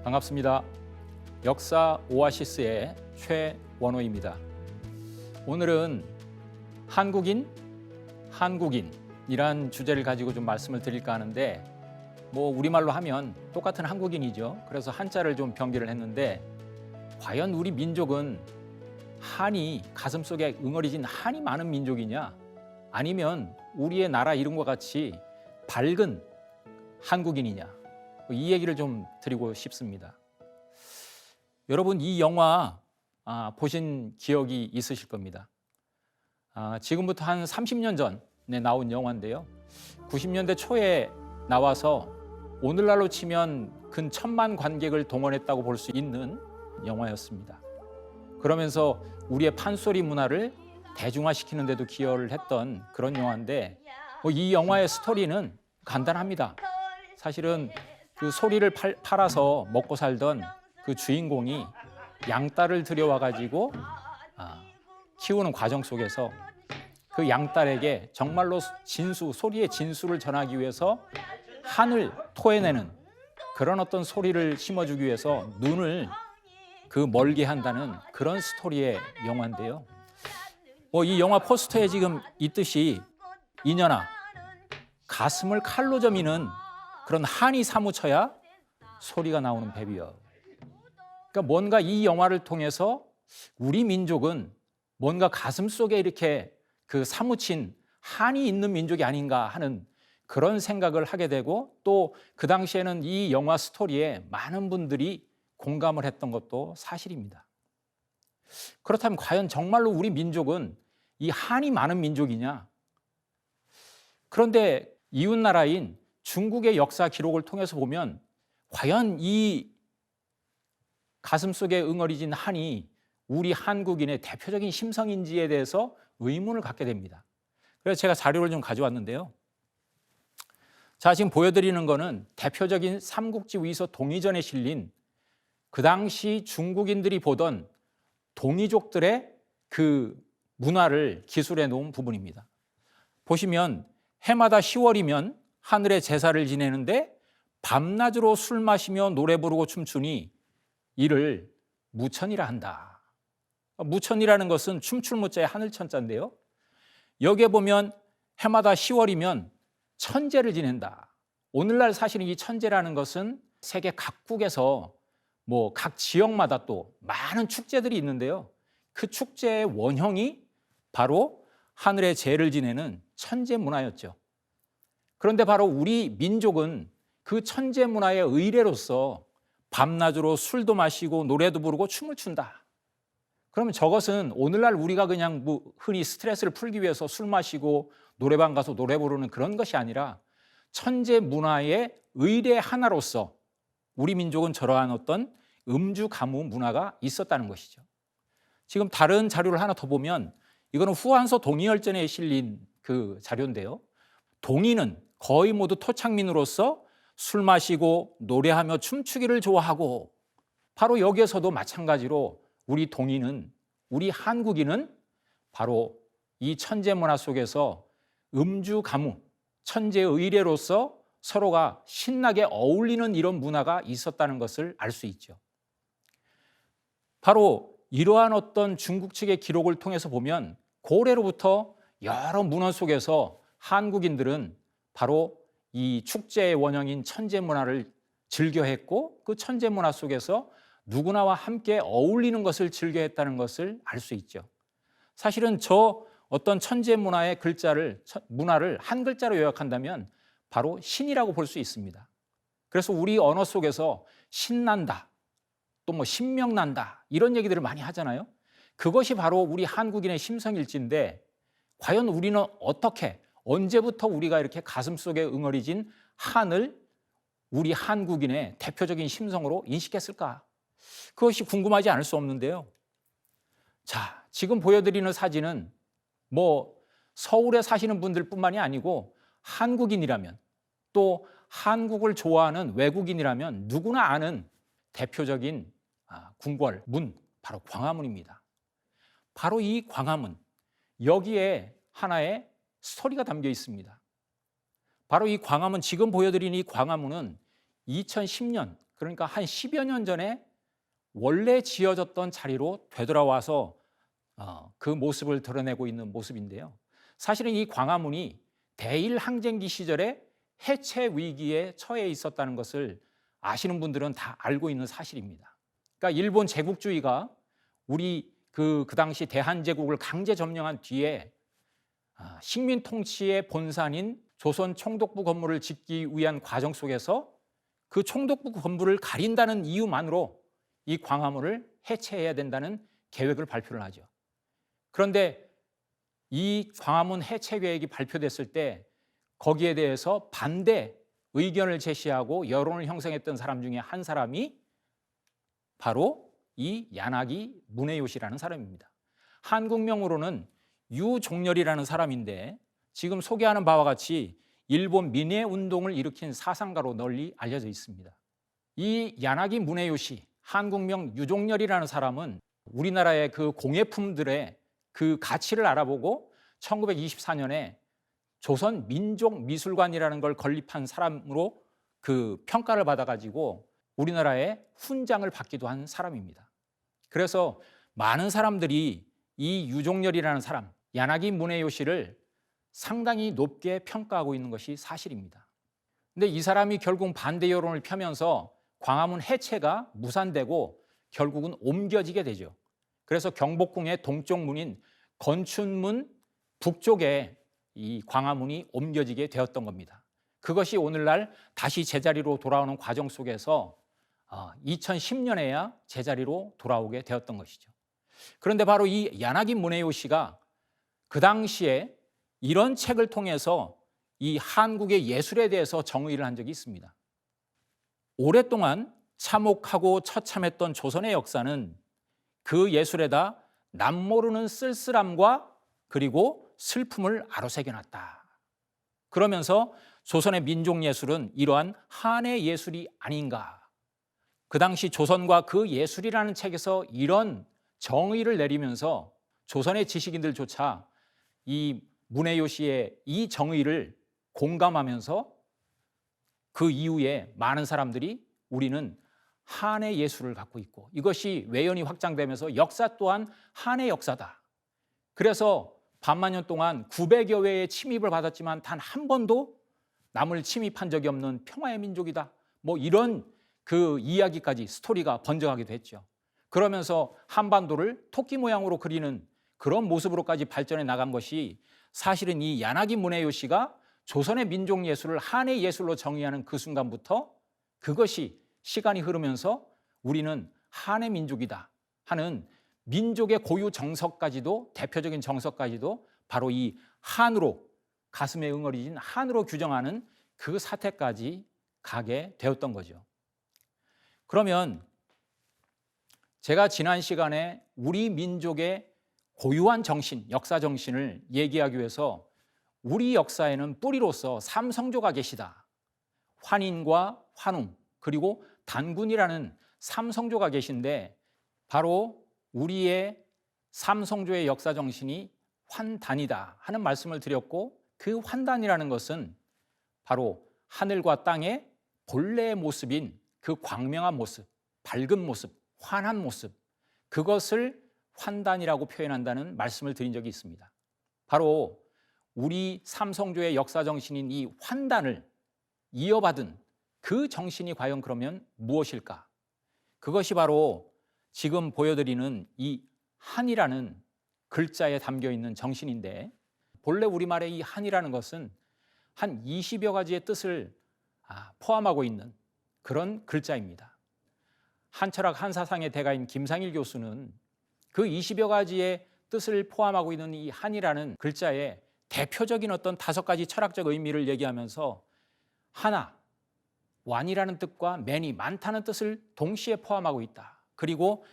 반갑습니다. 역사 오아시스의 최원호입니다. 오늘은 한국인이란 주제를 가지고 좀 말씀을 드릴까 하는데, 우리말로 하면 똑같은 한국인이죠. 그래서 한자를 좀 변기를 했는데, 과연 우리 민족은 한이 가슴속에 응어리진 한이 많은 민족이냐, 아니면 우리의 나라 이름과 같이 밝은 한국인이냐, 이 얘기를 좀 드리고 싶습니다. 여러분, 이 영화 보신 기억이 있으실 겁니다. 지금부터 한 30년 전에 나온 영화인데요. 90년대 초에 나와서 오늘날로 치면 근 1,000만 관객을 동원했다고 볼 수 있는 영화였습니다. 그러면서 우리의 판소리 문화를 대중화시키는 데도 기여를 했던 그런 영화인데, 이 영화의 스토리는 간단합니다. 사실은 그 소리를 팔아서 먹고 살던 그 주인공이 양딸을 들여와가지고 키우는 과정 속에서 그 양딸에게 정말로 소리의 진수를 전하기 위해서 한을 토해내는 그런 어떤 소리를 심어주기 위해서 눈을 멀게 한다는 그런 스토리의 영화인데요. 이 영화 포스터에 지금 있듯이 이년아, 가슴을 칼로 저미는 그런 한이 사무쳐야 소리가 나오는 뱀이여. 그러니까 뭔가 이 영화를 통해서 우리 민족은 뭔가 가슴 속에 이렇게 사무친 한이 있는 민족이 아닌가 하는 그런 생각을 하게 되고, 또 그 당시에는 이 영화 스토리에 많은 분들이 공감을 했던 것도 사실입니다. 그렇다면 과연 정말로 우리 민족은 이 한이 많은 민족이냐? 그런데 이웃나라인 중국의 역사 기록을 통해서 보면 과연 이 가슴속에 응어리진 한이 우리 한국인의 대표적인 심성인지에 대해서 의문을 갖게 됩니다. 그래서 제가 자료를 좀 가져왔는데요. 자, 지금 보여드리는 거는 대표적인 삼국지 위서 동의전에 실린 그 당시 중국인들이 보던 동이족들의 그 문화를 기술해 놓은 부분입니다. 보시면 해마다 10월이면 하늘에 제사를 지내는데 밤낮으로 술 마시며 노래 부르고 춤추니 이를 무천이라 한다. 무천이라는 것은 춤출 무자에 하늘천자인데요. 여기에 보면 해마다 10월이면 천제를 지낸다. 오늘날 사실은 이 천제라는 것은 세계 각국에서 각 지역마다 또 많은 축제들이 있는데요. 그 축제의 원형이 바로 하늘의 제를 지내는 천제 문화였죠. 그런데 바로 우리 민족은 그 천재 문화의 의례로서 밤낮으로 술도 마시고 노래도 부르고 춤을 춘다. 그러면 저것은 오늘날 우리가 그냥 흔히 스트레스를 풀기 위해서 술 마시고 노래방 가서 노래 부르는 그런 것이 아니라 천재 문화의 의례 하나로서 우리 민족은 저러한 어떤 음주 가무 문화가 있었다는 것이죠. 지금 다른 자료를 하나 더 보면 이거는 후한서 동의열전에 실린 그 자료인데요. 동의는 거의 모두 토착민으로서 술 마시고 노래하며 춤추기를 좋아하고, 바로 여기에서도 마찬가지로 우리 동의는, 우리 한국인은 바로 이 천재 문화 속에서 음주 가무, 천재의 의례로서 서로가 신나게 어울리는 이런 문화가 있었다는 것을 알 수 있죠. 바로 이러한 어떤 중국 측의 기록을 통해서 보면 고래로부터 여러 문화 속에서 한국인들은 바로 이 축제의 원형인 천재 문화를 즐겨했고, 그 천재 문화 속에서 누구나와 함께 어울리는 것을 즐겨했다는 것을 알 수 있죠. 사실은 저 어떤 천재 문화의 문화를 한 글자로 요약한다면 바로 신이라고 볼 수 있습니다. 그래서 우리 언어 속에서 신난다, 또 신명난다, 이런 얘기들을 많이 하잖아요. 그것이 바로 우리 한국인의 심성일지인데, 과연 우리는 언제부터 우리가 이렇게 가슴속에 응어리진 한을 우리 한국인의 대표적인 심성으로 인식했을까? 그것이 궁금하지 않을 수 없는데요. 자, 지금 보여드리는 사진은 서울에 사시는 분들뿐만이 아니고 한국인이라면, 또 한국을 좋아하는 외국인이라면 누구나 아는 대표적인 궁궐문, 바로 광화문입니다. 바로 이 광화문, 여기에 하나의 스토리가 담겨 있습니다. 바로 이 광화문, 지금 보여드린 이 광화문은 2010년, 그러니까 한 10여 년 전에 원래 지어졌던 자리로 되돌아와서 그 모습을 드러내고 있는 모습인데요. 사실은 이 광화문이 대일 항쟁기 시절에 해체 위기에 처해 있었다는 것을 아시는 분들은 다 알고 있는 사실입니다. 그러니까 일본 제국주의가 우리 그 당시 대한제국을 강제 점령한 뒤에 식민 통치의 본산인 조선 총독부 건물을 짓기 위한 과정 속에서 그 총독부 건물을 가린다는 이유만으로 이 광화문을 해체해야 된다는 계획을 발표를 하죠. 그런데 이 광화문 해체 계획이 발표됐을 때 거기에 대해서 반대 의견을 제시하고 여론을 형성했던 사람 중에 한 사람이 바로 이 야나기 무네요시라는 사람입니다. 한국명으로는 유종렬이라는 사람인데 지금 소개하는 바와 같이 일본 민해 운동을 일으킨 사상가로 널리 알려져 있습니다. 이 야나기 무네요시, 한국명 유종렬이라는 사람은 우리나라의 그 공예품들의 그 가치를 알아보고 1924년에 조선 민족미술관이라는 걸 건립한 사람으로 그 평가를 받아가지고 우리나라의 훈장을 받기도 한 사람입니다. 그래서 많은 사람들이 이 유종렬이라는 사람, 야나기 무네요시를 상당히 높게 평가하고 있는 것이 사실입니다. 근데 이 사람이 결국 반대 여론을 펴면서 광화문 해체가 무산되고 결국은 옮겨지게 되죠. 그래서 경복궁의 동쪽 문인 건춘문 북쪽에 이 광화문이 옮겨지게 되었던 겁니다. 그것이 오늘날 다시 제자리로 돌아오는 과정 속에서 2010년에야 제자리로 돌아오게 되었던 것이죠. 그런데 바로 이 야나기 무네요시가 그 당시에 이런 책을 통해서 이 한국의 예술에 대해서 정의를 한 적이 있습니다. 오랫동안 참혹하고 처참했던 조선의 역사는 그 예술에다 남모르는 쓸쓸함과 그리고 슬픔을 아로새겨놨다. 그러면서 조선의 민족예술은 이러한 한의 예술이 아닌가. 그 당시 조선과 그 예술이라는 책에서 이런 정의를 내리면서 조선의 지식인들조차 이 무네요시의 이 정의를 공감하면서 그 이후에 많은 사람들이 우리는 한의 예술을 갖고 있고 이것이 외연이 확장되면서 역사 또한 한의 역사다. 그래서 반만년 동안 900여 회의 침입을 받았지만 단 한 번도 남을 침입한 적이 없는 평화의 민족이다. 뭐 이런 그 이야기까지 스토리가 번져가기도 했죠. 그러면서 한반도를 토끼 모양으로 그리는 그런 모습으로까지 발전해 나간 것이 사실은 이 야나기 무네요시가 조선의 민족 예술을 한의 예술로 정의하는 그 순간부터 그것이 시간이 흐르면서 우리는 한의 민족이다 하는 민족의 고유 정석까지도 대표적인 정석까지도 바로 이 한으로 가슴에 응어리진 한으로 규정하는 그 사태까지 가게 되었던 거죠. 그러면 제가 지난 시간에 우리 민족의 고유한 정신, 역사 정신을 얘기하기 위해서 우리 역사에는 뿌리로서 삼성조가 계시다. 환인과 환웅 그리고 단군이라는 삼성조가 계신데 바로 우리의 삼성조의 역사 정신이 환단이다 하는 말씀을 드렸고 그 환단이라는 것은 바로 하늘과 땅의 본래의 모습인 그 광명한 모습, 밝은 모습, 환한 모습 그것을 환단이라고 표현한다는 말씀을 드린 적이 있습니다. 바로 우리 삼성조의 역사 정신인 이 환단을 이어받은 그 정신이 과연 그러면 무엇일까? 그것이 바로 지금 보여드리는 이 한이라는 글자에 담겨있는 정신인데 본래 우리말의 이 한이라는 것은 한 20여 가지의 뜻을 포함하고 있는 그런 글자입니다. 한철학 한사상의 대가인 김상일 교수는 그 20여 가지의 뜻을 포함하고 있는 이 한이라는 글자에 대표적인 어떤 5가지 철학적 의미를 얘기하면서 하나, 완이라는 뜻과 many, 많다는 뜻을 동시에 포함하고 있다. 그리고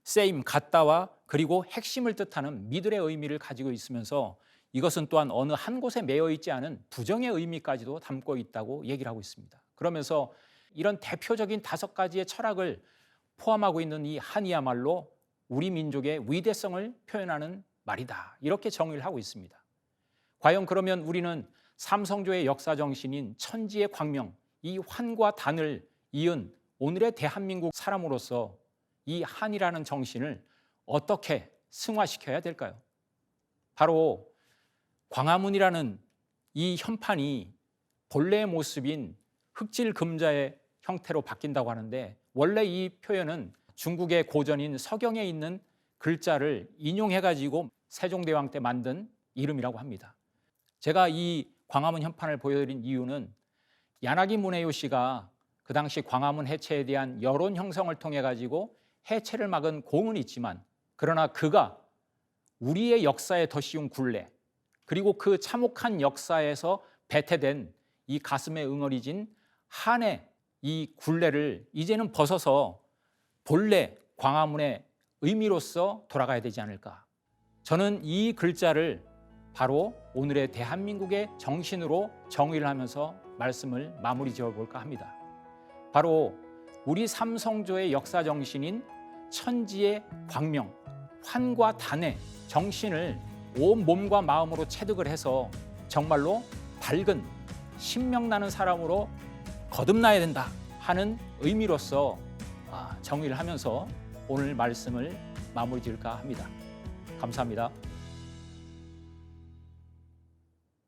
same, 같다와 그리고 핵심을 뜻하는 미들의 의미를 가지고 있으면서 이것은 또한 어느 한 곳에 매여 있지 않은 부정의 의미까지도 담고 있다고 얘기를 하고 있습니다. 그러면서 이런 대표적인 5가지의 철학을 포함하고 있는 이 한이야말로 우리 민족의 위대성을 표현하는 말이다. 이렇게 정의를 하고 있습니다. 과연 그러면 우리는 삼성조의 역사 정신인 천지의 광명, 이 환과 단을 이은 오늘의 대한민국 사람으로서 이 한이라는 정신을 어떻게 승화시켜야 될까요? 바로 광화문이라는 이 현판이 본래의 모습인 흑질 금자의 형태로 바뀐다고 하는데, 원래 이 표현은 중국의 고전인 서경에 있는 글자를 인용해가지고 세종대왕 때 만든 이름이라고 합니다. 제가 이 광화문 현판을 보여드린 이유는 야나기 문헤요 씨가 그 당시 광화문 해체에 대한 여론 형성을 통해 가지고 해체를 막은 공은 있지만, 그러나 그가 우리의 역사에 더 씌운 굴레, 그리고 그 참혹한 역사에서 배태된 이 가슴에 응어리진 한의 이 굴레를 이제는 벗어서 본래 광화문의 의미로서 돌아가야 되지 않을까. 저는 이 글자를 바로 오늘의 대한민국의 정신으로 정의를 하면서 말씀을 마무리 지어볼까 합니다. 바로 우리 삼성조의 역사 정신인 천지의 광명, 환과 단의 정신을 온 몸과 마음으로 체득을 해서 정말로 밝은 신명나는 사람으로 거듭나야 된다 하는 의미로서 정의를 하면서 오늘 말씀을 마무리 지을까 합니다. 감사합니다.